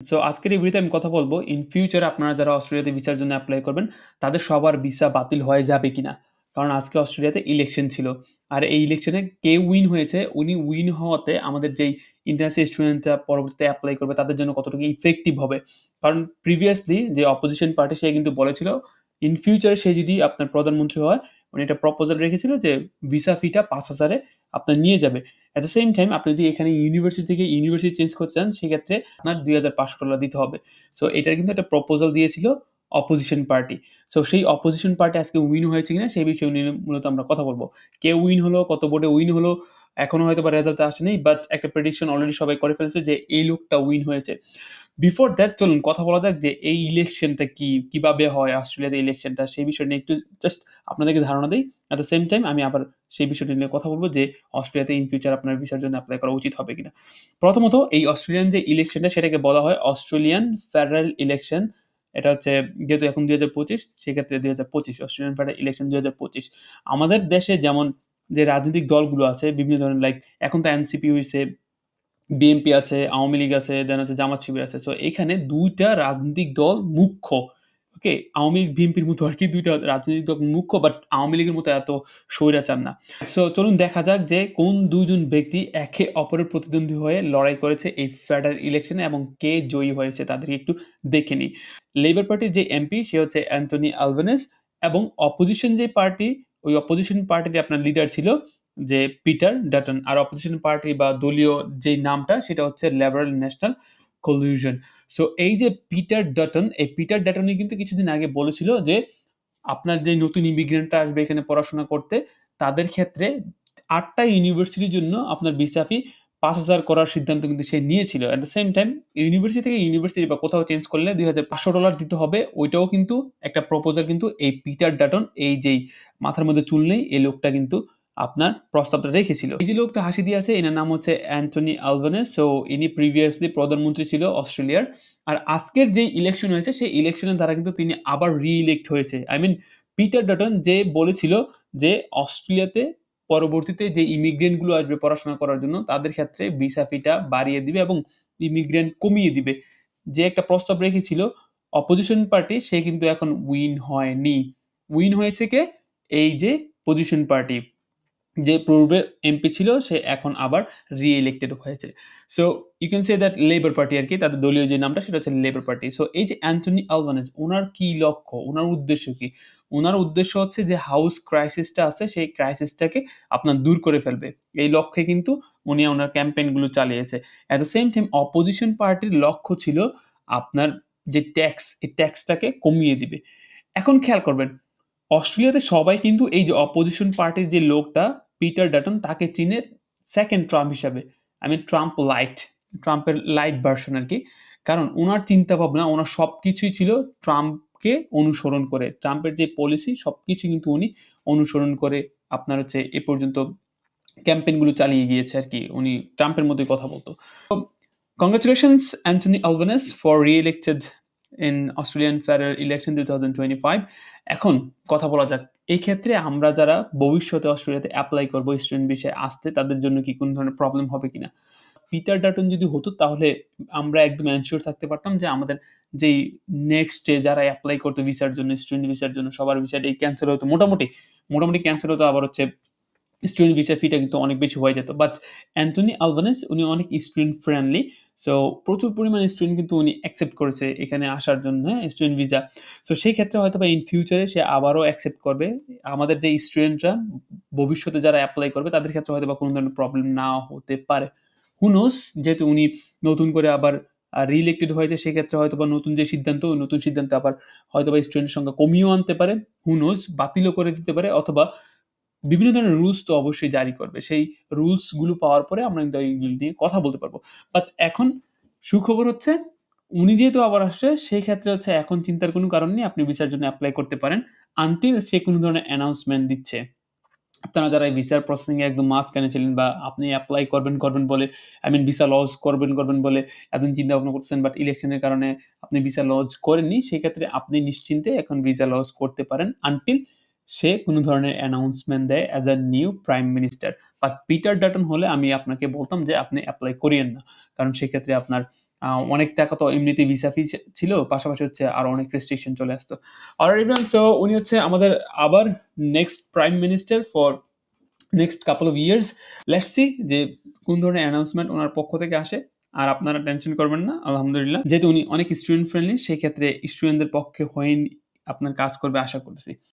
So আজকের এই ভিডিওতে আমি কথা বলব ইন ফিউচার আপনারা যারা অস্ট্রেলিয়াতে ভিসার জন্য এপ্লাই করবেন, তাদের সবার ভিসা বাতিল হয়ে যাবে কিনা? কারণ আজকে অস্ট্রেলিয়াতে ইলেকশন ছিল। আর এই ইলেকশনে কে উইন হয়েছে, উনি উইন হওয়াতে আমাদের যেই ইন্টারন্যাশনাল স্টুডেন্টরা পরবর্তীতে এপ্লাই করবে তাদের জন্য কতটুকু ইফেক্টিভ হবে। কারণ প্রিভিয়াসলি যে অপোজিশন পার্টি সে কিন্তু বলেছিল ইন ফিউচার সে যদি আপনার প্রধানমন্ত্রী হয়, উনি একটা প্রপোজাল রেখেছিল যে ভিসা ফিটা ৫,০০০ এ আপনার নিয়ে যাবে। এট দ্য সেম টাইম আপনি যদি এখানে ইউনিভার্সিটি থেকে ইউনিভার্সিটি চেঞ্জ করতে চান, সেক্ষেত্রে আপনার $২,৫০০ দিতে হবে। সো এটার কিন্তু একটা প্রপোজাল দিয়েছিল অপোজিশন পার্টি। সো সেই অপোজিশন পার্টি আজকে উইন হয়েছে কিনা সেই বিষয়ে নিয়ে মূলত আমরা কথা বলব। কে উইন হলো, কত ভোটে উইন হলো, এখনো হয়তোবা রেজাল্ট আসেনি। বাট একটা প্রেডিকশন অলরেডি সবাই করে ফেলেছে যে এই লোকটা উইন হয়েছে। বিফোর দ্যাট চলুন কথা বলা যাক যে এই ইলেকশনটা কি? কিভাবে হয় অস্ট্রেলিয়াতে ইলেকশনটা? সেই বিষয় নিয়ে একটু জাস্ট আপনাদেরকে ধারণা দেই। এট দ্য সেম টাইম আমি আবার সেই বিষয়টি নিয়ে কথা বলব যে অস্ট্রেলিয়াতে ইন ফিউচার আপনার ভিসার জন্য এপ্লাই করা উচিত হবে কিনা। প্রথমত এই অস্ট্রেলিয়ান যে ইলেকশনটা সেটাকে বলা হয় অস্ট্রেলিয়ান ফেডারেল ইলেকশন। এটা হচ্ছে যেহেতু এখন ২০২৫ সেক্ষেত্রে ২০২৫ অস্ট্রেলিয়ান ফেডারেল ইলেকশন ২০২৫। আমাদের দেশে যেমন যে রাজনৈতিক দলগুলো আছে বিভিন্ন ধরনের লাইক এখন তো এনসিপি হইছে, বিএনপি আছে, আওয়ামী লীগ আছে, দেন হচ্ছে জামাত শিবির আছে। সো এখানে ২ টা রাজনৈতিক দল মুখ্য। ওকে? আওয়ামী লীগ, বিএনপির মতো আরকি ২ টা রাজনৈতিক দল মুখ্য বাট আওয়ামী লীগের মতো এত স্বৈরাচার না। সো চলুন দেখা যাক যে কোন ২ জন ব্যক্তি একে অপরের প্রতিদ্বন্দ্বী হয়ে লড়াই করেছে এই ফেডারেল ইলেকশনে এবং কে জয়ী হয়েছে তাদেরকে একটু দেখে নিই। লেবার পার্টির যে এমপি সে হচ্ছে অ্যান্টনি আলবানেজ এবং অপোজিশন যে পার্টি, ওই অপোজিশন পার্টির আপনার লিডার ছিল যে পিটার ডাটন। আর অপোজিশন পার্টি বা দলীয় যেই নামটা সেটা হচ্ছে লিবারেল ন্যাশনাল কোলিউশন। সো এই যে পিটার ডাটন, এই পিটার ডাটনই কিন্তু কিছুদিন আগে বলেছিল যে আপনার যে নতুন ইমিগ্রেন্টরা আসবে এখানে পড়াশোনা করতে, তাদের ক্ষেত্রে ৮ টা ইউনিভার্সিটির জন্য আপনার ভিসা ফি ৫,০০০ করার সিদ্ধান্ত কিন্তু সে নিয়েছিল। At the same time university থেকে ইউনিভার্সিটি বা কোথাও চেঞ্জ করলে $২,৫০০ দিতে হবে। ওইটাও কিন্তু একটা প্রপোজাল কিন্তু এই পিটার ডাটন এই যেই মাথার মধ্যে চুল নেই, এই লোকটা কিন্তু আপনার প্রস্তাবটা রেখেছিল। এই যে লোকটা হাসি দিয়ে আছে এনার নাম হচ্ছে অ্যান্টনি আলবানেজ। সো ইনি প্রিভিয়াসলি প্রধানমন্ত্রী ছিল অস্ট্রেলিয়ার। আর আজকের যেই ইলেকশন হয়েছে সেই ইলেকশনের দ্বারা কিন্তু তিনি আবার রি-ইলেক্ট হয়েছে। আই মিন পিটার ডাটন যে বলেছিল যে অস্ট্রেলিয়াতে পরবর্তীতে যে ইমিগ্রেন্ট গুলো আসবে পড়াশোনা করার জন্য তাদের ক্ষেত্রে ভিসা ফিটা বাড়িয়ে দিবে এবং ইমিগ্রেন্ট কমিয়ে দিবে। যে একটা প্রস্তাব রেখেছিল অপোজিশন পার্টি সে কিন্তু এখন উইন হয়নি। উইন হয়েছে কে? এই যে পজিশন পার্টি। যে পূর্বে এমপি ছিল সে এখন আবার রি-ইলেক্টেড হয়েছে। So you can say that Labour Party আরকি তাদের দলীয় যে নামটা সেটা হচ্ছে লেবার পার্টি। সো এই যে অ্যান্টনি আলবানেজ উনার কি লক্ষ্য? উনার উদ্দেশ্য কি? উনার উদ্দেশ্য হচ্ছে যে হাউস ক্রাইসিসটা আছে সেই ক্রাইসিসটাকে আপনার দূর করে ফেলবে। এই লক্ষ্যে কিন্তু উনি উনার ক্যাম্পেইন গুলো চালিয়েছে। At the same time opposition পার্টির লক্ষ্য ছিল আপনার যে ট্যাক্স, এই ট্যাক্সটাকে কমিয়ে দিবে। এখন খেয়াল করবেন অস্ট্রেলিয়াতে সবাই কিন্তু এই যে অপোজিশন পার্টির যে লোকটা পিটার ডাটন তাকে চিনে 2nd ট্রাম্প হিসাবে। I mean ট্রাম্প লাইট, ট্রাম্পের লাইট ভার্সন আরকি। কারণ উনার চিন্তাভাবনা, উনার সবকিছুই ছিল ট্রাম্পকে অনুসরণ করে। ট্রাম্পের যে পলিসি সবকিছু কিন্তু উনি অনুসরণ করে আপনার হচ্ছে এ পর্যন্ত ক্যাম্পেইন গুলো চালিয়ে গিয়েছে আরকি। উনি ট্রাম্পের মতোই কথা বলত। Congratulations, Anthony Albanese, for re-elected in Australian federal election 2025. এখন কথা বলা যাক। এই ক্ষেত্রে আমরা যারা ভবিষ্যতে অস্ট্রেলিয়াতে এপ্লাই করব স্টুডেন্ট ভিসায় আসতে তাদের জন্য কি কোন ধরনের প্রবলেম হবে কিনা? পিটার ডাটন যদি হতো তাহলে আমরা একদম এনশিওর থাকতে পারতাম যে আমাদের যেই নেক্সট ডে যারা এপ্লাই করতো ভিসার জন্য, স্টুডেন্ট ভিসার জন্য সবার ভিসাটাই ক্যানসেল হতো। মোটামুটি ক্যানসেল হতো আবার হচ্ছে স্টুডেন্ট ভিসা ফিটা কিন্তু অনেক বেশি হয়ে যেত। বাট অ্যান্টনি আলবানেজ উনি অনেক স্টুডেন্ট ফ্রেন্ডলি। সো প্রচুর পরিমাণে স্টুডেন্ট কিন্তু উনি অ্যাকসেপ্ট করেছে এখানে আসার জন্য, হ্যাঁ? Student visa. সো সেই ক্ষেত্রে হয়তোবা ইন ফিউচারে সে আবারও অ্যাকসেপ্ট করবে। আমাদের যে স্টুডেন্টরা ভবিষ্যতে যারা এপ্লাই করবে তাদের ক্ষেত্রে হয়তোবা কোনো ধরনের প্রবলেম নাও হতে পারে। হু নোস? যেহেতু উনি নতুন করে আবার রি-ইলেক্টেড হয়েছে সেক্ষেত্রে হয়তোবা নতুন যে সিদ্ধান্ত, ওই নতুন সিদ্ধান্তে আবার হয়তোবা স্টুডেন্টের সংখ্যা কমিয়েও আনতে পারে। হু নোস? বাতিলও করে দিতে পারে অথবা বিভিন্ন ধরনের রুলস তো অবশ্যই জারি করবে। সেই রুলস গুলো পাওয়ার পরে আমরা কিন্তু এইগুলো নিয়ে কথা বলতে পারব। বাট এখন সুখবর হচ্ছে উনি যেহেতু আবার আসছে সেই ক্ষেত্রে হচ্ছে এখন চিন্তার কোনো কারণ নেই। আপনি ভিসার জন্য এপ্লাই করতে পারেন। আনটিল সে কোনো ধরনের অ্যানাউন্সমেন্ট দিচ্ছে। আপনারা যারা এই ভিসার প্রসেসিং এ একদম মাঝখানে ছিলেন বা আপনি এপ্লাই করবেন বলে আই মিন ভিসা লজ করবেন বলে এতদিন চিন্তা ভাবনা করতেছেন বাট ইলেকশনের কারণে আপনি ভিসা লজ করেননি। সেক্ষেত্রে আপনি নিশ্চিন্তে এখন ভিসা লজ করতে পারেন আনটিল সে কোনো ধরনের অ্যানাউন্সমেন্ট দেয় as a new prime minister. But Peter Dutton হলে আমি আপনাকে বলতাম যে আপনি এপ্লাই করিয়েন না। কারণ সেক্ষেত্রে আপনার অনেক টাকা তো এমনিতেই ভিসা ফি ছিল। পাশাপাশি হচ্ছে আরো অনেক রেস্ট্রিকশন চলে আসতো। অলরাইট এভরিওয়ান, সো উনি হচ্ছে আমাদের আবার next prime minister for next couple of years. Let's see যে কোন ধরনের অ্যানাউন্সমেন্ট উনার পক্ষ থেকে আসে। আর আপনারা টেনশন করবেন না। আলহামদুলিল্লাহ। যেহেতু উনি অনেক স্টুডেন্ট ফ্রেন্ডলি সেক্ষেত্রে স্টুডেন্টদের পক্ষে হয়ে আপনার কাজ করবে আশা করতেছি।